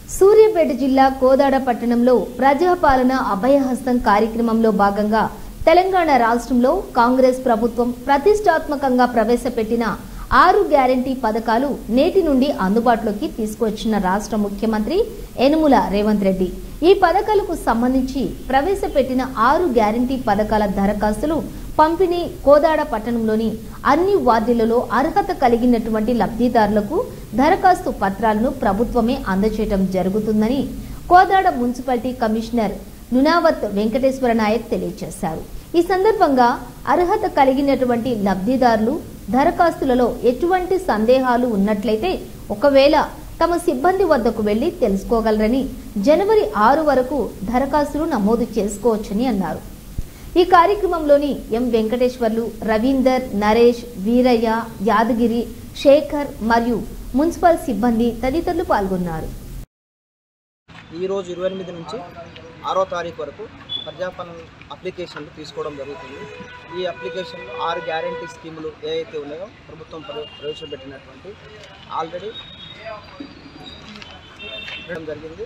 సూర్యాపేట జిల్లా కోదాడ పట్టణంలో ప్రజాపాలన అభయహస్తం కార్యక్రమంలో భాగంగా తెలంగాణ రాష్ట్రంలో కాంగ్రెస్ ప్రభుత్వం ప్రతిష్టాత్మకంగా ప్రవేశపెట్టిన 6 గ్యారెంటీ పథకాలు నేటి నుండి అందుబాటులోకి తీసుకొచ్చిన రాష్ట్ర ముఖ్యమంత్రి యనుమల రేవంత్ రెడ్డి ఈ పథకాలకు సంబంధించి ప్రవేశపెట్టిన 6 గ్యారెంటీ పథకాల దరఖాస్తులు పంపిణీ కోదాడ పట్టణంలోని అన్ని వార్డులలో అర్హత కలిగినటువంటి లబ్ధిదారులకు దరఖాస్తు పత్రాలను ప్రభుత్వమే అందజేయడం జరుగుతుందని కోదాడ మున్సిపాలిటీ కమిషనర్ నునావత్ వెంకటేశ్వర నాయక్ తెలియజేశారు। ఈ సందర్భంగా అర్హత కలిగినటువంటి లబ్ధిదారులు దరఖాస్తులలో ఎటువంటి సందేహాలు ఉన్నట్లయితే ఒకవేళ తమ సిబ్బంది వద్దకు వెళ్లి తెలుసుకోగలరని జనవరి 6 వరకు దరఖాస్తులు నమోదు చేసుకోవచ్చని అన్నారు। ఈ కార్యక్రమంలోని ఎం వెంకటేశ్వర్లు, రవీందర్, నరేష్, వీరయ్య, యాదగిరి, శేఖర్ మరియు మున్సిపల్ సిబ్బంది తదితరులు పాల్గొన్నారు। ఈ రోజు 28 నుంచి 6వ తారీఖు వరకు ప్రజాపాలన అప్లికేషన్లు తీసుకోవడం జరుగుతుంది। ఈ అప్లికేషన్లో 6 గ్యారెంటీ స్కీములు ఏవైతే ఉన్నాయో ప్రభుత్వం ప్రవేశపెట్టినటువంటి ఆల్రెడీ జరిగింది।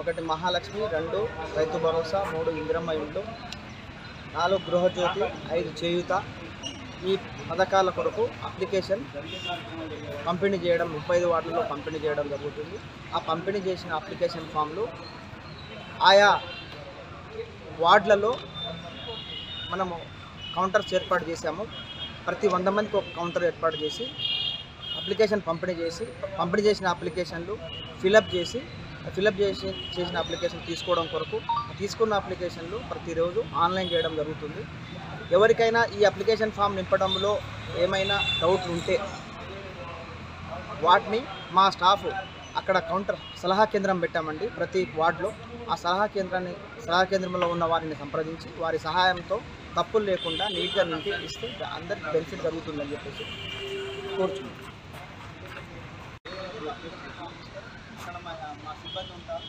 1 మహాలక్ష్మి, 2 రైతు భరోసా, 3 ఇందిరమ్మ ఇండ్లు, 4 గృహజ్యోతి, 5 చేయూత। ఈ పథకాల కొరకు అప్లికేషన్ పంపిణీ చేయడం 35 వార్డుల్లో పంపిణీ చేయడం జరుగుతుంది। ఆ పంపిణీ చేసిన అప్లికేషన్ ఫామ్లు ఆయా వార్డులలో మనము కౌంటర్స్ ఏర్పాటు చేశాము। ప్రతి 100 మందికి ఒక కౌంటర్ ఏర్పాటు చేసి అప్లికేషన్ పంపిణీ చేసిన అప్లికేషన్లు ఫిలప్ చేసిన అప్లికేషన్ తీసుకోవడం కొరకు తీసుకున్న అప్లికేషన్లు ప్రతిరోజు ఆన్లైన్ చేయడం జరుగుతుంది। ఎవరికైనా ఈ అప్లికేషన్ ఫామ్ నింపడంలో ఏమైనా డౌట్లు ఉంటే వాటిని మా స్టాఫ్ అక్కడ కౌంటర్ సలహా కేంద్రం పెట్టామండి ప్రతి వార్డులో। ఆ సలహా కేంద్రంలో ఉన్న వారిని సంప్రదించి వారి సహాయంతో తప్పులు లేకుండా నీట్గా నింపి ఇస్తే అందరికి బెనిఫిట్ జరుగుతుందని చెప్పేసి కోరుచున్నాం। మా సిబ్బంది ఉంటారు।